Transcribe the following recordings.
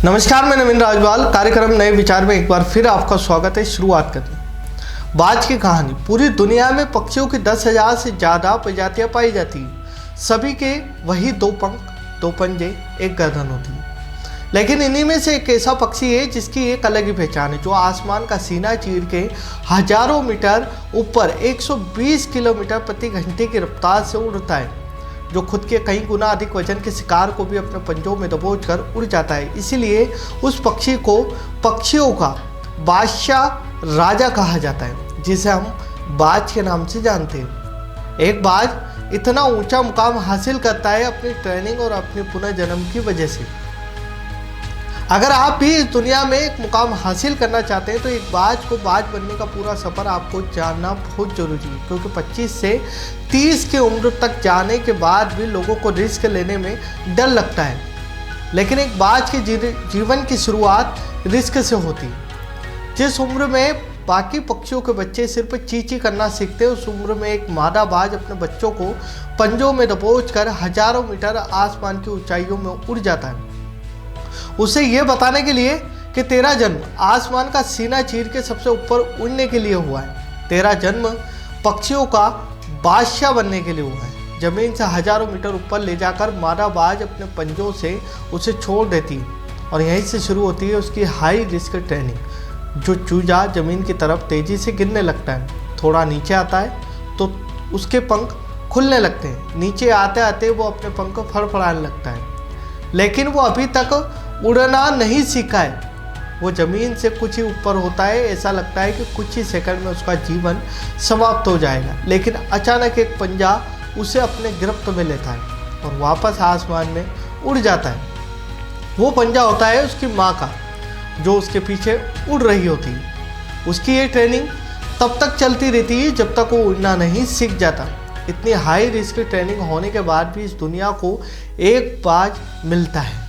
नमस्कार, मैं नवीन राजवाल। कार्यक्रम नए विचार में एक बार फिर आपका स्वागत है। शुरुआत करते हैं बाज की कहानी। पूरी दुनिया में पक्षियों की 10,000 से ज़्यादा प्रजातियां पाई जाती हैं। सभी के वही 2 पंख, 2 पंजे, एक गर्दन होती है। लेकिन इन्हीं में से एक ऐसा पक्षी है जिसकी एक अलग ही पहचान है, जो आसमान का सीना चीर के हजारों मीटर ऊपर 120 किलोमीटर प्रति घंटे की रफ्तार से उड़ता है, जो खुद के कई गुना अधिक वजन के शिकार को भी अपने पंजों में दबोचकर उड़ जाता है। इसीलिए उस पक्षी को पक्षियों का बादशाह, राजा कहा जाता है, जिसे हम बाज के नाम से जानते हैं। एक बाज इतना ऊंचा मुकाम हासिल करता है अपनी ट्रेनिंग और अपने पुनर्जन्म की वजह से। अगर आप भी इस दुनिया में एक मुकाम हासिल करना चाहते हैं तो एक बाज को बाज बनने का पूरा सफ़र आपको जानना बहुत ज़रूरी है, क्योंकि 25 से 30 की उम्र तक जाने के बाद भी लोगों को रिस्क लेने में डर लगता है। लेकिन एक बाज के जीवन की शुरुआत रिस्क से होती है। जिस उम्र में बाकी पक्षियों के बच्चे सिर्फ चींची करना सीखते हैं, उस उम्र में एक मादा बाज अपने बच्चों को पंजों में दबोचकर हजारों मीटर आसमान की ऊंचाइयों में उड़ जाता है, उसे यह बताने के लिए कि तेरा जन्म आसमान का सीना चीर के सबसे ऊपर उड़ने के लिए हुआ है। तेरा जन्म पक्षियों का बादशाह बनने के लिए हुआ है। जमीन से हजारों मीटर ऊपर ले जाकर मादा बाज अपने पंजों से उसे छोड़ देती है, और यहीं से शुरू होती है उसकी हाई रिस्क ट्रेनिंग। जो चूजा जमीन की तरफ तेजी से गिरने लगता है, थोड़ा नीचे आता है तो उसके पंख खुलने लगते हैं। नीचे आते आते वो अपने पंख फड़फड़ाने लगता है, लेकिन वो अभी तक उड़ना नहीं सीखा है। वो ज़मीन से कुछ ही ऊपर होता है। ऐसा लगता है कि कुछ ही सेकंड में उसका जीवन समाप्त हो जाएगा, लेकिन अचानक एक पंजा उसे अपने गिरफ्त में लेता है और वापस आसमान में उड़ जाता है। वो पंजा होता है उसकी माँ का, जो उसके पीछे उड़ रही होती है। उसकी ये ट्रेनिंग तब तक चलती रहती है जब तक वो उड़ना नहीं सीख जाता। इतनी हाई रिस्क ट्रेनिंग होने के बाद भी इस दुनिया को एक बाज मिलता है।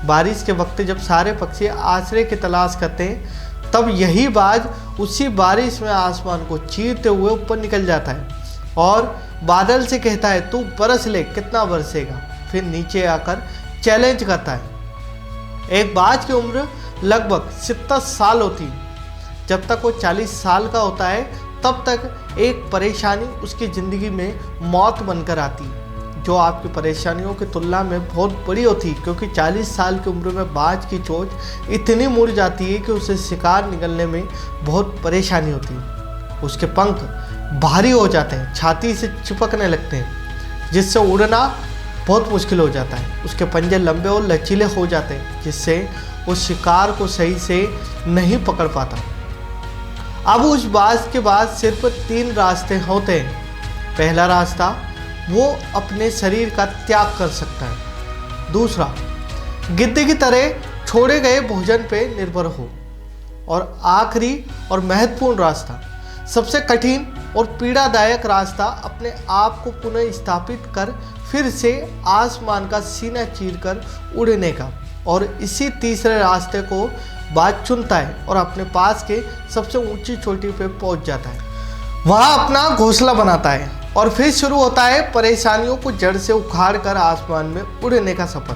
बारिश के वक्त जब सारे पक्षी आश्रय की तलाश करते हैं, तब यही बाज उसी बारिश में आसमान को चीरते हुए ऊपर निकल जाता है और बादल से कहता है, तू बरस ले, कितना बरसेगा। फिर नीचे आकर चैलेंज करता है। एक बाज की उम्र लगभग 70 साल होती है। जब तक वो 40 साल का होता है, तब तक एक परेशानी उसकी ज़िंदगी में मौत बनकर आती है, जो आपकी परेशानियों की तुलना में बहुत बड़ी होती है, क्योंकि 40 साल की उम्र में बाज की चोंच इतनी मुड़ जाती है कि उसे शिकार निगलने में बहुत परेशानी होती है। उसके पंख भारी हो जाते हैं, छाती से चिपकने लगते हैं, जिससे उड़ना बहुत मुश्किल हो जाता है। उसके पंजे लंबे और लचीले हो जाते हैं, जिससे वो शिकार को सही से नहीं पकड़ पाता। अब उस बाज के बाद सिर्फ 3 रास्ते होते हैं। पहला रास्ता, वो अपने शरीर का त्याग कर सकता है। दूसरा, गिद्ध की तरह छोड़े गए भोजन पे निर्भर हो। और आखिरी और महत्वपूर्ण रास्ता, सबसे कठिन और पीड़ादायक रास्ता, अपने आप को पुनः स्थापित कर फिर से आसमान का सीना चीरकर उड़ने का। और इसी तीसरे रास्ते को बाज चुनता है और अपने पास के सबसे ऊंची चोटी पे पहुंच जाता है। वहाँ अपना घोंसला बनाता है और फिर शुरू होता है परेशानियों को जड़ से उखाड़ कर आसमान में उड़ने का सफर।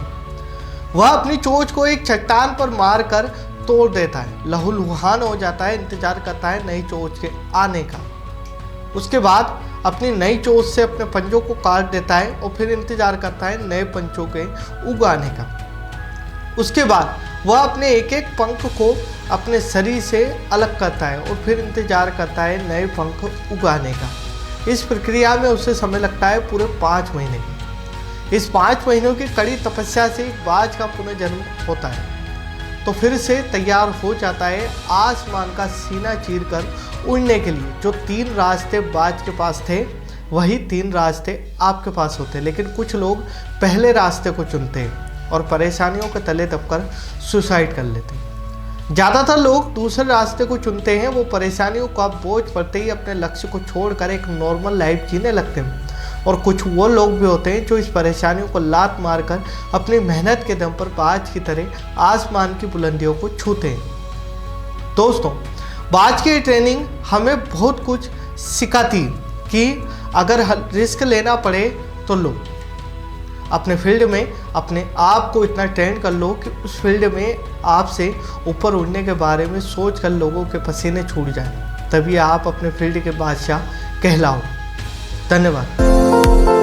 वह अपनी चोंच को एक चट्टान पर मार कर तोड़ देता है, लहूलुहान हो जाता है, इंतजार करता है नई चोंच के आने का। उसके बाद अपनी नई चोंच से अपने पंजों को काट देता है और फिर इंतजार करता है नए पंजों के उगाने का। उसके बाद वह अपने एक एक पंख को अपने शरीर से अलग करता है और फिर इंतजार करता है नए पंख उगाने का। इस प्रक्रिया में उसे समय लगता है पूरे 5 महीने की। इस 5 महीनों की कड़ी तपस्या से एक बाज का पुनर्जन्म होता है, तो फिर से तैयार हो जाता है आसमान का सीना चीरकर उड़ने के लिए। जो 3 रास्ते बाज के पास थे, वही 3 रास्ते आपके पास होते हैं। लेकिन कुछ लोग पहले रास्ते को चुनते हैं और परेशानियों के तले दबकर सुसाइड कर लेते हैं। ज़्यादातर लोग दूसरे रास्ते को चुनते हैं। वो परेशानियों का बोझ पड़ते ही अपने लक्ष्य को छोड़कर एक नॉर्मल लाइफ जीने लगते हैं। और कुछ वो लोग भी होते हैं जो इस परेशानियों को लात मारकर अपनी मेहनत के दम पर बाज की तरह आसमान की बुलंदियों को छूते हैं। दोस्तों, बाज की ट्रेनिंग हमें बहुत कुछ सिखाती कि अगर रिस्क लेना पड़े तो लो। अपने फील्ड में अपने आप को इतना ट्रेंड कर लो कि उस फील्ड में आपसे ऊपर उड़ने के बारे में सोच कर लोगों के पसीने छूट जाए, तभी आप अपने फील्ड के बादशाह कहलाओ। धन्यवाद।